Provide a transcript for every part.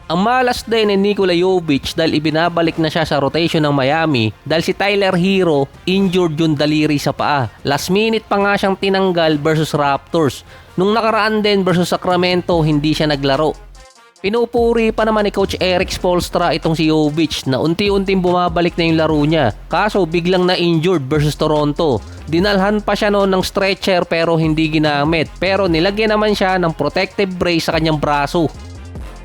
Ang malas din ni Nikola Jovic dahil ibinabalik na siya sa rotation ng Miami dahil si Tyler Hero injured yung daliri sa paa. Last minute pa nga siyang tinanggal versus Raptors. Nung nakaraan din versus Sacramento, hindi siya naglaro. Pinupuri pa naman ni Coach Eric Spoelstra itong si Jovic na unti-unting bumabalik na yung laro niya. Kaso biglang na-injured versus Toronto. Dinalhan pa siya noon ng stretcher pero hindi ginamit. Pero nilagyan naman siya ng protective brace sa kanyang braso.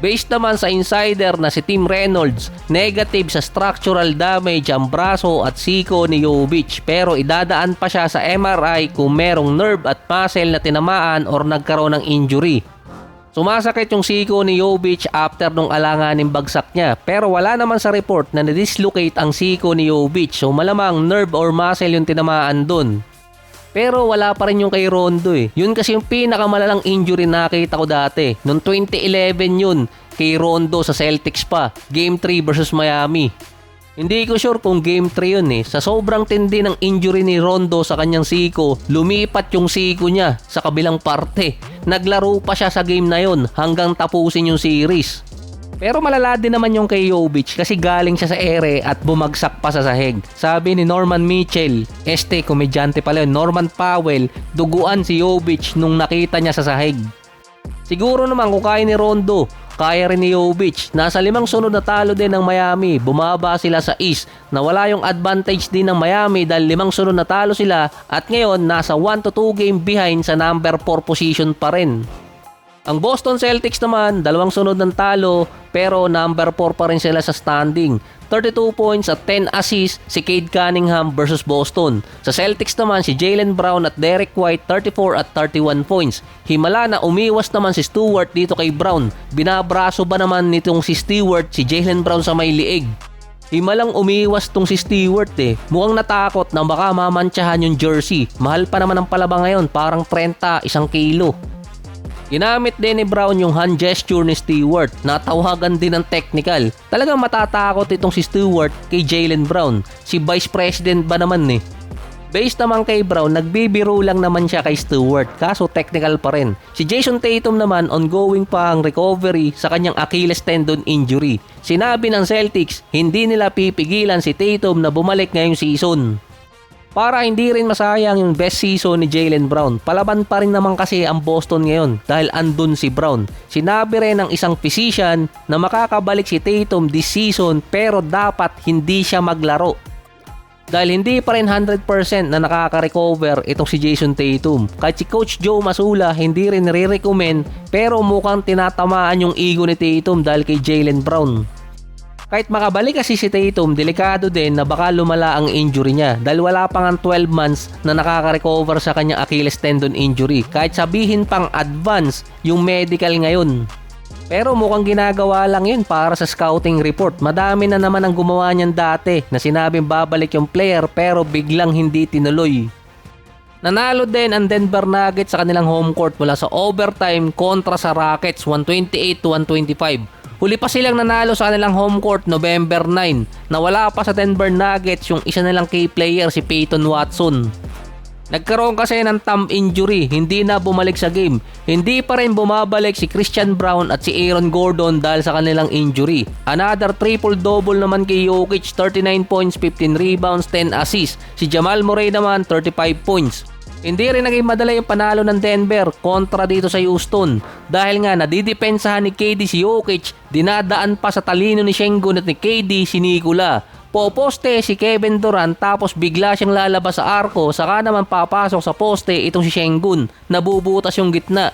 Based naman sa insider na si Tim Reynolds, negative sa structural damage ang braso at siko ni Jovic pero idadaan pa siya sa MRI kung merong nerve at muscle na tinamaan or nagkaroon ng injury. Sumasakit yung siko ni Jovic after nung alanganing bagsak niya pero wala naman sa report na na-dislocate ang siko ni Jovic so malamang nerve or muscle yung tinamaan dun. Pero wala pa rin yung kay Rondo eh. Yun kasi yung pinakamalalang injury na nakita ko dati. Noong 2011 yun, kay Rondo sa Celtics pa. Game 3 versus Miami. Hindi ko sure kung Game 3 yun eh. Sa sobrang tindi ng injury ni Rondo sa kanyang siko, lumipat yung siko niya sa kabilang parte. Naglaro pa siya sa game na yun hanggang tapusin yung series. Pero malala din naman yung kay Jovic kasi galing siya sa ere at bumagsak pa sa sahig. Sabi ni Norman Mitchell, komedyante pala yun, Norman Powell, duguan si Jovic nung nakita niya sa sahig. Siguro naman kung kaya ni Rondo, kaya rin ni Jovic. Nasa 5 sunod na talo din ng Miami, bumaba sila sa East. Nawala yung advantage din ng Miami dahil 5 sunod na talo sila at ngayon nasa 1-2 game behind sa number 4 position pa rin. Ang Boston Celtics naman, 2 sunod ng talo pero number 4 pa rin sila sa standing. 32 points at 10 assists si Cade Cunningham versus Boston. Sa Celtics naman si Jaylen Brown at Derek White 34 at 31 points. Himala na umiwas naman si Stewart dito kay Brown. Binabraso ba naman nitong si Stewart si Jaylen Brown sa may liig? Himalang umiwas tong si Stewart eh. Mukhang natakot na baka mamantsahan yung jersey. Mahal pa naman ang palaba ngayon, parang 30, 1 kilo. Ginamit din ni Brown yung hand gesture ni Stewart. Natawagan din ng technical. Talagang matatakot itong si Stewart kay Jaylen Brown. Si Vice President ba naman eh. Based naman kay Brown, nagbibiro lang naman siya kay Stewart. Kaso technical pa rin. Si Jason Tatum naman ongoing pa ang recovery sa kanyang Achilles tendon injury. Sinabi ng Celtics, hindi nila pipigilan si Tatum na bumalik ngayong season. Para hindi rin masayang yung best season ni Jaylen Brown, palaban pa rin naman kasi ang Boston ngayon dahil andun si Brown. Sinabi rin ng isang physician na makakabalik si Tatum this season pero dapat hindi siya maglaro. Dahil hindi pa rin 100% na nakaka-recover itong si Jason Tatum. Kahit si Coach Joe Mazzulla hindi rin re-recommend pero mukhang tinatamaan yung ego ni Tatum dahil kay Jaylen Brown. Kahit makabalik kasi si Tatum, delikado din na baka lumala ang injury niya dahil wala pang 12 months na nakaka-recover sa kanyang Achilles tendon injury. Kahit sabihin pang advance yung medical ngayon. Pero mukhang ginagawa lang yun para sa scouting report. Madami na naman ang gumawa niyan dati na sinabing babalik yung player pero biglang hindi tinuloy. Nanalo din ang Denver Nuggets sa kanilang home court mula sa overtime kontra sa Rockets 128-125. Huli pa silang nanalo sa kanilang home court November 9 na wala pa sa Denver Nuggets yung isa nilang key player si Peyton Watson. Nagkaroon kasi ng thumb injury, hindi na bumalik sa game. Hindi pa rin bumabalik si Christian Brown at si Aaron Gordon dahil sa kanilang injury. Another triple-double naman kay Jokic, 39 points, 15 rebounds, 10 assists. Si Jamal Murray naman, 35 points. Hindi rin naging madala yung panalo ng Denver kontra dito sa Houston dahil nga nadidepensahan ni KD si Jokic, dinadaan pa sa talino ni Şengün at ni KD si Nikola. Poposte si Kevin Durant tapos bigla siyang lalabas sa arko saka naman papasok sa poste itong si Şengün, nabubutas yung gitna.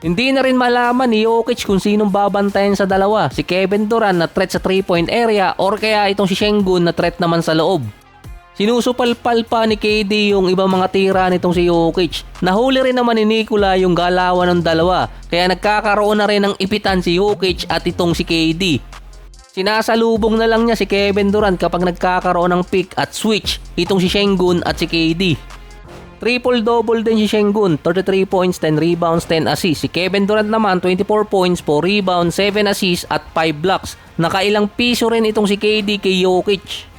Hindi na rin malaman ni Jokic kung sinong babantayan sa dalawa, si Kevin Durant na threat sa 3-point area or kaya itong si Şengün na threat naman sa loob. Sinusupalpal pa ni KD yung ibang mga tira nitong si Jokic. Nahuli rin naman ni Nikola yung galawan ng dalawa kaya nagkakaroon na rin ng ipitan si Jokic at itong si KD. Sinasalubong na lang niya si Kevin Durant kapag nagkakaroon ng pick at switch itong si Şengün at si KD. Triple-double din si Şengün, 33 points, 10 rebounds, 10 assists. Si Kevin Durant naman, 24 points, 4 rebounds, 7 assists at 5 blocks. Nakailang piso rin itong si KD kay Jokic.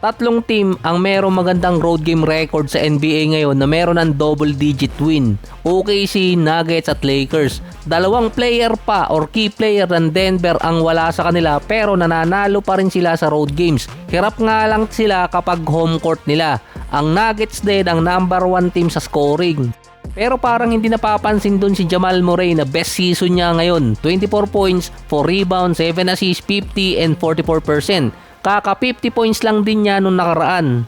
Tatlong team ang merong magandang road game record sa NBA ngayon na meron ng double-digit win. OKC, Nuggets at Lakers. Dalawang player pa or key player ng Denver ang wala sa kanila pero nananalo pa rin sila sa road games. Hirap nga lang sila kapag home court nila. Ang Nuggets din ang number 1 team sa scoring. Pero parang hindi napapansin dun si Jamal Murray na best season niya ngayon. 24 points, 4 rebounds, 7 assists, 50 and 44%. Kaka 50 points lang din niya nung nakaraan.